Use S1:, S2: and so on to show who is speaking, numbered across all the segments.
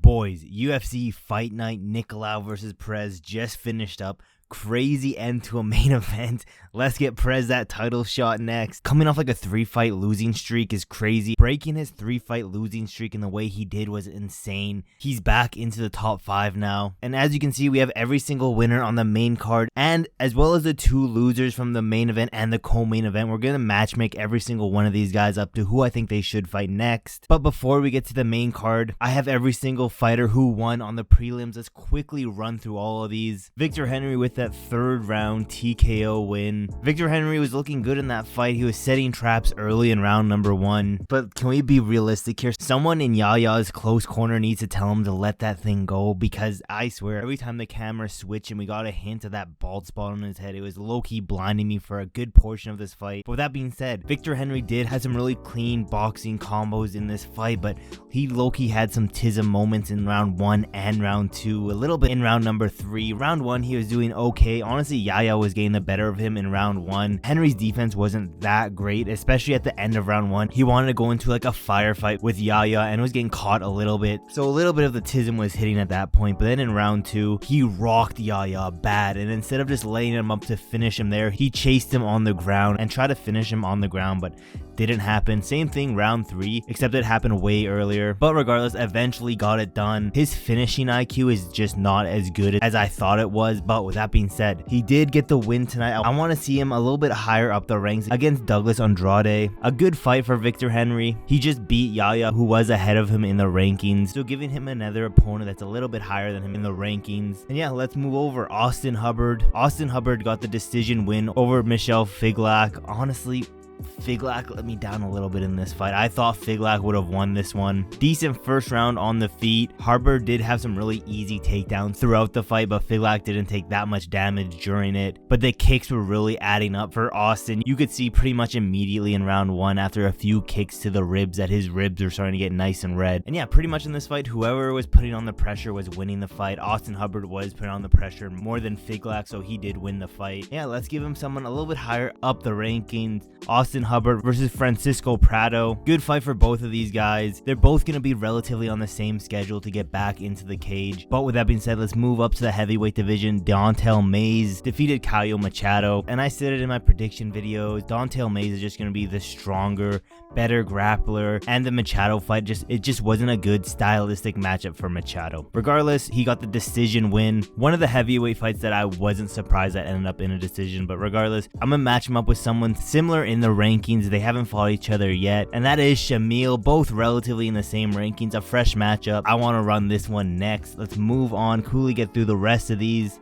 S1: Boys, UFC Fight Night Nicolau versus Perez just finished up. Crazy end to a main event. Let's get Perez that title shot next. Coming off like a 3-fight losing streak is crazy. Breaking his 3-fight losing streak in the way he did was insane. He's back into the top 5 now. And as you can see, we have every single winner on the main card, and as well as the 2 losers from the main event and the co-main event. We're going to matchmake every single one of these guys up to who I think they should fight next. But before we get to the main card, I have every single fighter who won on the prelims. Let's quickly run through all of these. Victor Henry with that 3rd round TKO win. Victor Henry was looking good in that fight. He was setting traps early in round number 1. But can we be realistic here? Someone in Yaya's close corner needs to tell him to let that thing go, because I swear every time the camera switched and we got a hint of that bald spot on his head, it was low-key blinding me for a good portion of this fight. But with that being said, Victor Henry did have some really clean boxing combos in this fight, but he low-key had some tism moments in round 1 and round 2, a little bit in round number 3. Round 1 he was doing okay. Honestly, Yaya was getting the better of him in round 1. Henry's defense wasn't that great, especially at the end of round 1. He wanted to go into like a firefight with Yaya and was getting caught a little bit. So a little bit of the tism was hitting at that point. But then in round 2, he rocked Yaya bad. And instead of just laying him up to finish him there, he chased him on the ground and tried to finish him on the ground, but didn't happen. Same thing round 3, except it happened way earlier. But regardless, eventually got it done. His finishing IQ is just not as good as I thought it was. But with that being said, he did get the win tonight. I want to see him a little bit higher up the ranks against Douglas Andrade. A good fight for Victor Henry. He just beat Yaya, who was ahead of him in the rankings. So giving him another opponent that's a little bit higher than him in the rankings. And yeah, let's move over. Austin Hubbard. Austin Hubbard got the decision win over Michel Figlak. Honestly, Figlak let me down a little bit in this fight. I thought Figlak would have won this one. Decent first round on the feet. Hubbard did have some really easy takedowns throughout the fight, but Figlak didn't take that much damage during it. But the kicks were really adding up for Austin. You could see pretty much immediately in round 1, after a few kicks to the ribs, that his ribs were starting to get nice and red. And yeah, pretty much in this fight, whoever was putting on the pressure was winning the fight. Austin Hubbard was putting on the pressure more than Figlak, so he did win the fight. Yeah, let's give him someone a little bit higher up the rankings. Austin Hubbard versus Francisco Prado. Good fight for both of these guys. They're both going to be relatively on the same schedule to get back into the cage. But with that being said, let's move up to the heavyweight division. Dontel Mays defeated Caio Machado. And I said it in my prediction videos, Dontel Mays is just going to be the stronger, better grappler. And the Machado fight, it just wasn't a good stylistic matchup for Machado. Regardless, he got the decision win. One of the heavyweight fights that I wasn't surprised that ended up in a decision. But regardless, I'm going to match him up with someone similar in the rankings. They haven't fought each other yet, and that is Shamil. Both relatively in the same rankings. A fresh matchup. I want to run this one next. Let's move on, coolly get through the rest of these.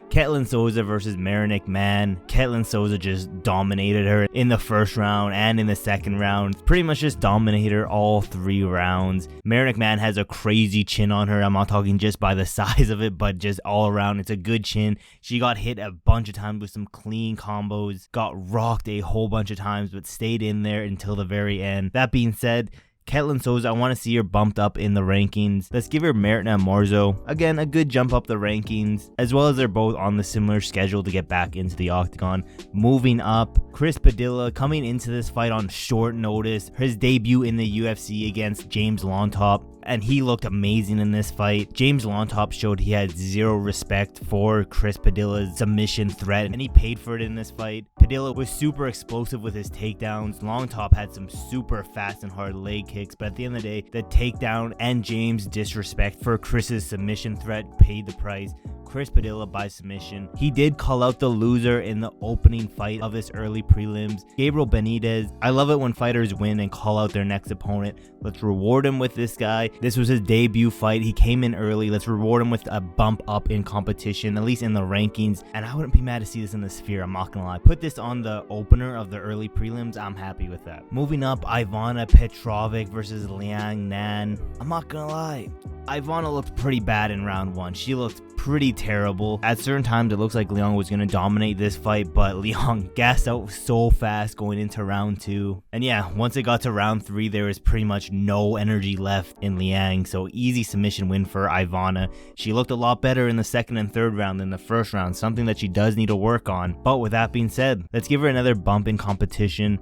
S1: Ketlen Souza versus Marinik Man. Ketlen Souza just dominated her in the first round and in the second round. Pretty much just dominated her all 3 rounds. Marinik Man has a crazy chin on her. I'm not talking just by the size of it, but just all around. It's a good chin. She got hit a bunch of times with some clean combos. Got rocked a whole bunch of times, but stayed in there until the very end. That being said, Ketlen Souza, I want to see her bumped up in the rankings. Let's give her Maritina Marzo. Again, a good jump up the rankings, as well as they're both on the similar schedule to get back into the octagon. Moving up, Chris Padilla coming into this fight on short notice. His debut in the UFC against James Lontop, and he looked amazing in this fight. James Lontop showed he had zero respect for Chris Padilla's submission threat, and he paid for it in this fight. Padilla was super explosive with his takedowns. Lontop had some super fast and hard leg kicks, but at the end of the day, the takedown and James' disrespect for Chris's submission threat paid the price. Chris Padilla by submission. He did call out the loser in the opening fight of this early prelims, Gabriel Benitez. I love it when fighters win and call out their next opponent. Let's reward him with this guy. This was his debut fight. He came in early. Let's reward him with a bump up in competition, at least in the rankings. And I wouldn't be mad to see this in the Sphere, I'm not gonna lie. Put this on the opener of the early prelims, I'm happy with that. Moving up, Ivana Petrovic versus Liang Nan. I'm not gonna lie, Ivana looked pretty bad in round 1. She looked pretty terrible. At certain times, it looks like Liang was going to dominate this fight, but Liang gassed out so fast going into round 2. And yeah, once it got to round 3, there was pretty much no energy left in Liang, so easy submission win for Ivana. She looked a lot better in the second and third round than the first round, something that she does need to work on. But with that being said, let's give her another bump in competition.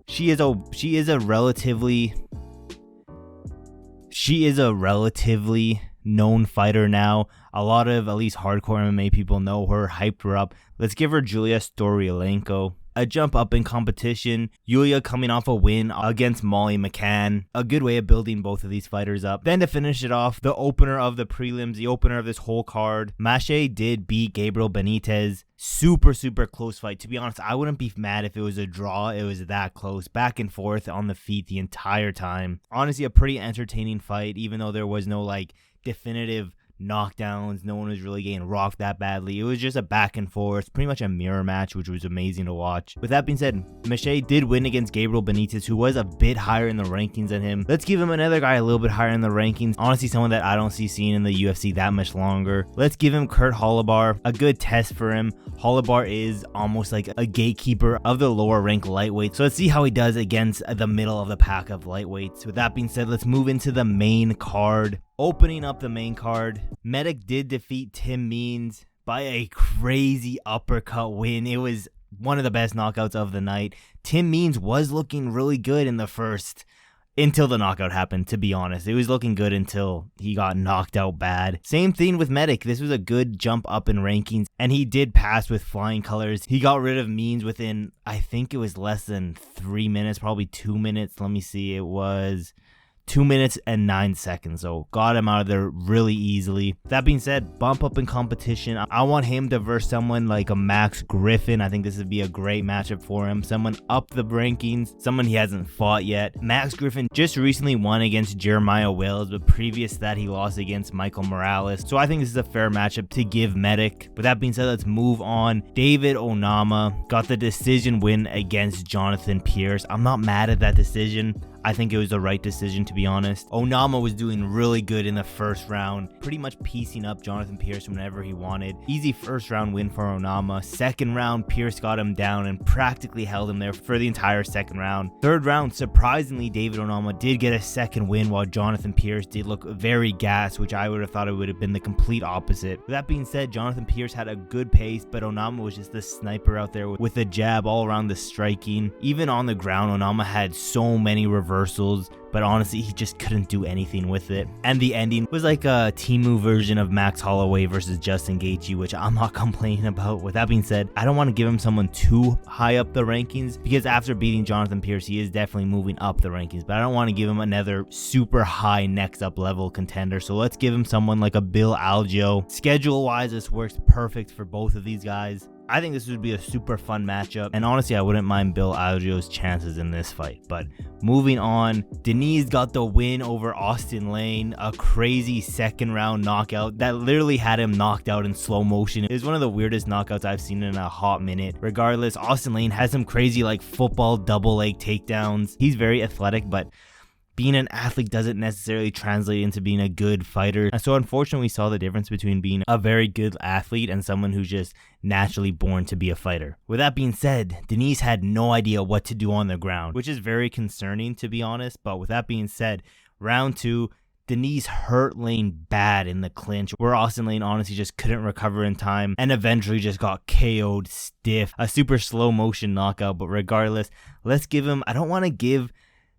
S1: She is a relatively known fighter now. A lot of at least hardcore MMA people know her, hyped her up. Let's give her Julia Storyolenko a jump up in competition. Yulia coming off a win against Molly McCann. A good way of building both of these fighters up. Then to finish it off, the opener of the prelims, the opener of this whole card, Maheshate did beat Gabriel Benitez. Super close fight. To be honest, I wouldn't be mad if it was a draw. It was that close. Back and forth on the feet the entire time. Honestly, a pretty entertaining fight, even though there was no like definitive knockdowns. No one was really getting rocked that badly. It was just a back and forth, pretty much a mirror match, which was amazing to watch. With that being said, Maheshate did win against Gabriel Benitez, who was a bit higher in the rankings than him. Let's give him another guy a little bit higher in the rankings. Honestly, someone that I don't see seeing in the UFC that much longer. Let's give him Kurt Hollabar, a good test for him. Hollabar is almost like a gatekeeper of the lower rank lightweight. So let's see how he does against the middle of the pack of lightweights. With that being said, let's move into the main card. Opening up the main card, Medić did defeat Tim Means by a crazy uppercut win. It was one of the best knockouts of the night. Tim Means was looking really good in the first, until the knockout happened, to be honest. It was looking good until he got knocked out bad. Same thing with Medić. This was a good jump up in rankings, and he did pass with flying colors. He got rid of Means within, I think it was less than 3 minutes, probably 2 minutes. Let me see. It was 2 minutes and 9 seconds, so got him out of there really easily. That being said, bump up in competition. I want him to verse someone like a Max Griffin. I think this would be a great matchup for him. Someone up the rankings, someone he hasn't fought yet. Max Griffin just recently won against Jeremiah Wales, but previous to that he lost against Michael Morales. So I think this is a fair matchup to give Medić. With that being said, let's move on. David Onama got the decision win against Jonathan Pierce. I'm not mad at that decision. I think it was the right decision, to be honest. Onama was doing really good in the first round, pretty much piecing up Jonathan Pierce whenever he wanted. Easy first round win for Onama. Second round, Pierce got him down and practically held him there for the entire second round. Third round, surprisingly, David Onama did get a second win, while Jonathan Pierce did look very gassed, which I would have thought it would have been the complete opposite. With that being said, Jonathan Pierce had a good pace, but Onama was just the sniper out there with the jab all around the striking. Even on the ground, Onama had so many reversals, but honestly he just couldn't do anything with it. And the ending was like a Temu version of Max Holloway versus Justin Gaethje, which I'm not complaining about. With that being said, I don't want to give him someone too high up the rankings, because after beating Jonathan Pierce he is definitely moving up the rankings, but I don't want to give him another super high next up level contender. So let's give him someone like a Bill Algeo. Schedule wise, this works perfect for both of these guys. I think this would be a super fun matchup, and honestly I wouldn't mind Bill Algeo's chances in this fight. But moving on, Diniz got the win over Austin Lane, a crazy second round knockout that literally had him knocked out in slow motion. It was one of the weirdest knockouts I've seen in a hot minute. Regardless, Austin Lane has some crazy like football double leg takedowns. He's very athletic, but being an athlete doesn't necessarily translate into being a good fighter. And so unfortunately we saw the difference between being a very good athlete and someone who's just naturally born to be a fighter. With that being said, Diniz had no idea what to do on the ground, which is very concerning, to be honest. But with that being said, round 2, Diniz hurt Lane bad in the clinch, where Austin Lane honestly just couldn't recover in time and eventually just got KO'd stiff. A super slow motion knockout, but regardless, let's give him, I don't want to give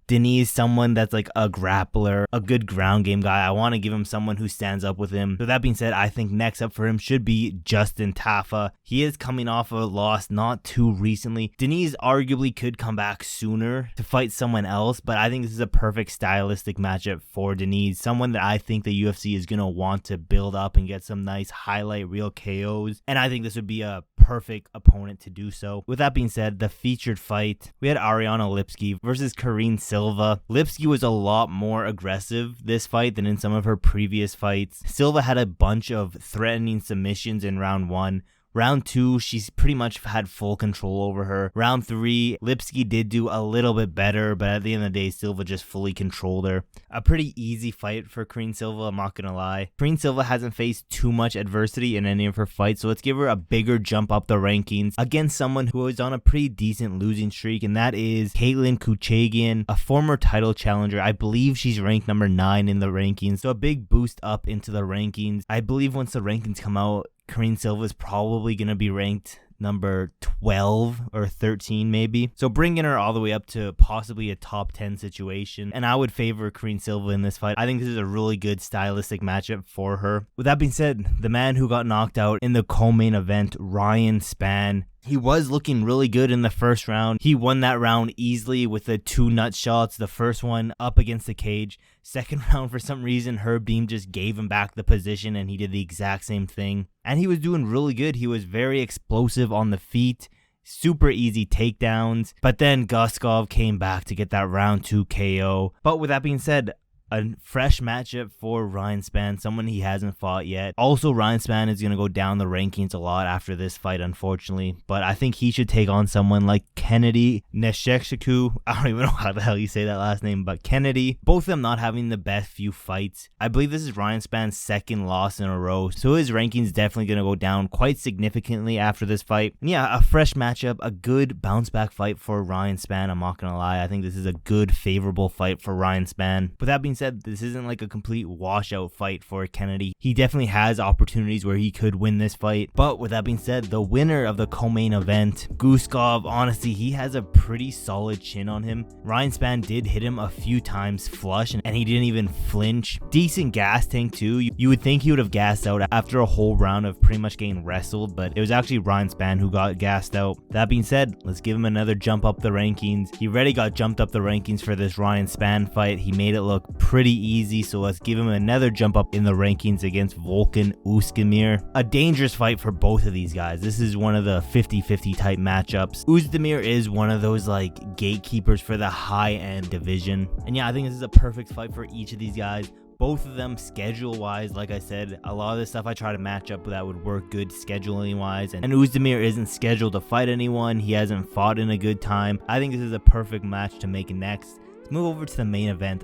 S1: Diniz someone that's like a grappler, a good ground game guy. I want to give him someone who stands up with him. So that being said, I think next up for him should be Justin Tafa. He is coming off a loss not too recently. Diniz arguably could come back sooner to fight someone else, but I think this is a perfect stylistic matchup for Diniz. Someone that I think the UFC is going to want to build up and get some nice highlight reel KOs. And I think this would be a perfect opponent to do so. With that being said, the featured fight, we had Ariana Lipski versus Karine Silva. Lipski was a lot more aggressive this fight than in some of her previous fights. Silva had a bunch of threatening submissions in round 1. Round 2, she's pretty much had full control over her. Round 3, Lipski did do a little bit better, but at the end of the day, Silva just fully controlled her. A pretty easy fight for Karine Silva, I'm not gonna lie. Karine Silva hasn't faced too much adversity in any of her fights, so let's give her a bigger jump up the rankings against someone who is on a pretty decent losing streak, and that is Ketlen Souza, a former title challenger. I believe she's ranked number 9 in the rankings, so a big boost up into the rankings. I believe once the rankings come out, Karine Silva is probably going to be ranked number 12 or 13 maybe. So bringing her all the way up to possibly a top 10 situation. And I would favor Karine Silva in this fight. I think this is a really good stylistic matchup for her. With that being said, the man who got knocked out in the co-main event, Ryan Spann, he was looking really good in the first round. He won that round easily with the 2 nut shots. The first one up against the cage. Second round, for some reason, Herb Dean just gave him back the position and he did the exact same thing. And he was doing really good. He was very explosive on the feet. Super easy takedowns. But then Guskov came back to get that round 2 KO. But with that being said, a fresh matchup for Ryan Spann, someone he hasn't fought yet. Also, Ryan Spann is going to go down the rankings a lot after this fight, unfortunately. But I think he should take on someone like Kennedy Neshekshku. I don't even know how the hell you say that last name, but Kennedy. Both of them not having the best few fights. I believe this is Ryan Spann's second loss in a row, so his rankings definitely going to go down quite significantly after this fight. And yeah, a fresh matchup, a good bounce back fight for Ryan Spann. I'm not going to lie. I think this is a good, favorable fight for Ryan Spann. With that being said, this isn't like a complete washout fight for Kennedy. He definitely has opportunities where he could win this fight. But with that being said, the winner of the co-main event, Guskov, honestly, he has a pretty solid chin on him. Ryan Spann did hit him a few times flush and he didn't even flinch. Decent gas tank too. You would think he would have gassed out after a whole round of pretty much getting wrestled, but it was actually Ryan Spann who got gassed out. That being said, let's give him another jump up the rankings. He already got jumped up the rankings for this Ryan Spann fight. He made it look pretty easy, so let's give him another jump up in the rankings against Volkan Oezdemir. A dangerous fight for both of these guys. This is one of the 50-50 type matchups. Oezdemir is one of those like gatekeepers for the high-end division, and yeah, I think this is a perfect fight for each of these guys. Both of them schedule-wise, like I said, a lot of this stuff I try to match up that would work good scheduling-wise. And Oezdemir isn't scheduled to fight anyone. He hasn't fought in a good time. I think this is a perfect match to make next. Let's move over to the main event.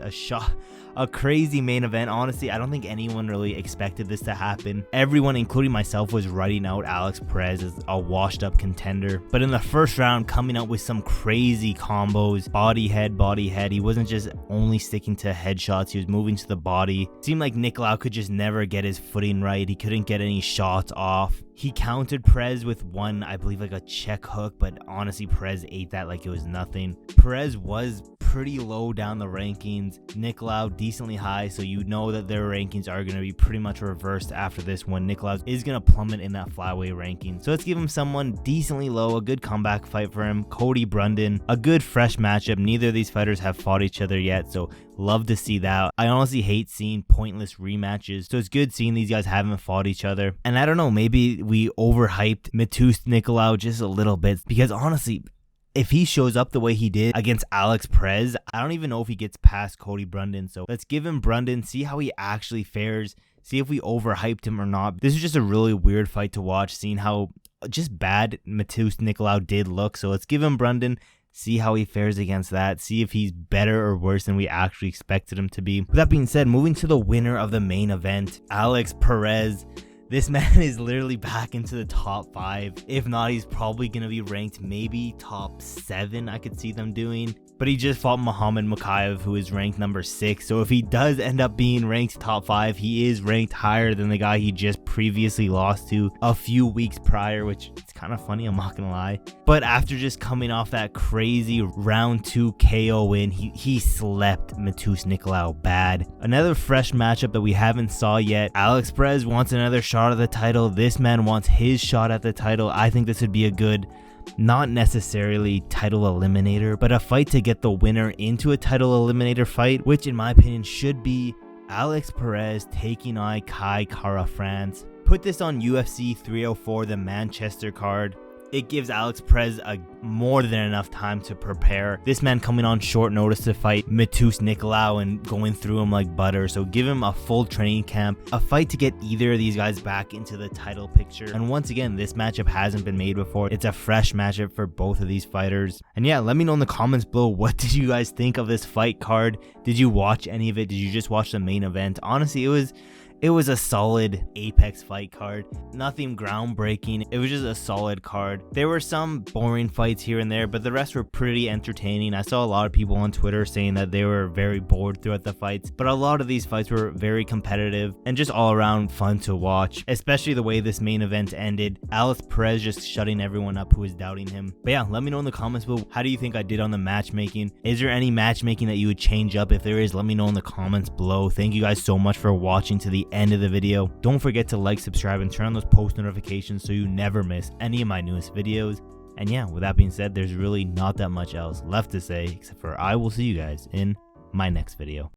S1: A crazy main event. Honestly, I don't think anyone really expected this to happen. Everyone, including myself, was writing out Alex Perez as a washed-up contender. But in the first round, coming up with some crazy combos, body, head. He wasn't just only sticking to headshots. He was moving to the body. It seemed like Nicolau could just never get his footing right. He couldn't get any shots off. He countered Perez with one, I believe, like a check hook, but honestly, Perez ate that like it was nothing. Perez was pretty low down the rankings. Nicolau decently high, so you know that their rankings are going to be pretty much reversed after this one. Nicolau is going to plummet in that flyweight ranking. So let's give him someone decently low, a good comeback fight for him. Cody Brundon, a good fresh matchup. Neither of these fighters have fought each other yet, so love to see that. I honestly hate seeing pointless rematches, so it's good seeing these guys haven't fought each other. And I don't know, maybe we overhyped Matheus Nicolau just a little bit, because honestly, if he shows up the way he did against Alex Perez, I don't even know if he gets past Cody Brundon. So let's give him Brundon, see how he actually fares, see if we overhyped him or not. This is just a really weird fight to watch, seeing how just bad Matheus Nicolau did look. So let's give him Brundon, see how he fares against that, see if he's better or worse than we actually expected him to be. With that being said, moving to the winner of the main event, Alex Perez. This man is literally back into the top 5. If not, he's probably going to be ranked maybe top 7, I could see them doing. But he just fought Muhammad Mokaev, who is ranked number 6. So if he does end up being ranked top 5, he is ranked higher than the guy he just previously lost to a few weeks prior, which is kind of funny, I'm not going to lie. But after just coming off that crazy round 2 KO win, he slept Matheus Nicolau bad. Another fresh matchup that we haven't saw yet. Alex Perez wants another shot at the title. This man wants his shot at the title. I think this would be a good, not necessarily title eliminator, but a fight to get the winner into a title eliminator fight, which in my opinion should be Alex Perez taking on Kai Kara France. Put this on UFC 304, the Manchester card. It gives Alex Perez more than enough time to prepare. This man coming on short notice to fight Matheus Nicolau and going through him like butter. So give him a full training camp, a fight to get either of these guys back into the title picture. And once again, this matchup hasn't been made before. It's a fresh matchup for both of these fighters. And yeah, let me know in the comments below, what did you guys think of this fight card? Did you watch any of it? Did you just watch the main event? Honestly, It was a solid Apex fight card. Nothing groundbreaking. It was just a solid card. There were some boring fights here and there, but the rest were pretty entertaining. I saw a lot of people on Twitter saying that they were very bored throughout the fights, but a lot of these fights were very competitive and just all around fun to watch, especially the way this main event ended. Perez just shutting everyone up who was doubting him. But yeah, let me know in the comments below, how do you think I did on the matchmaking? Is there any matchmaking that you would change up? If there is, let me know in the comments below. Thank you guys so much for watching to the end of the video. Don't forget to like, subscribe, and turn on those post notifications so you never miss any of my newest videos. And yeah, with that being said, there's really not that much else left to say, except for I will see you guys in my next video.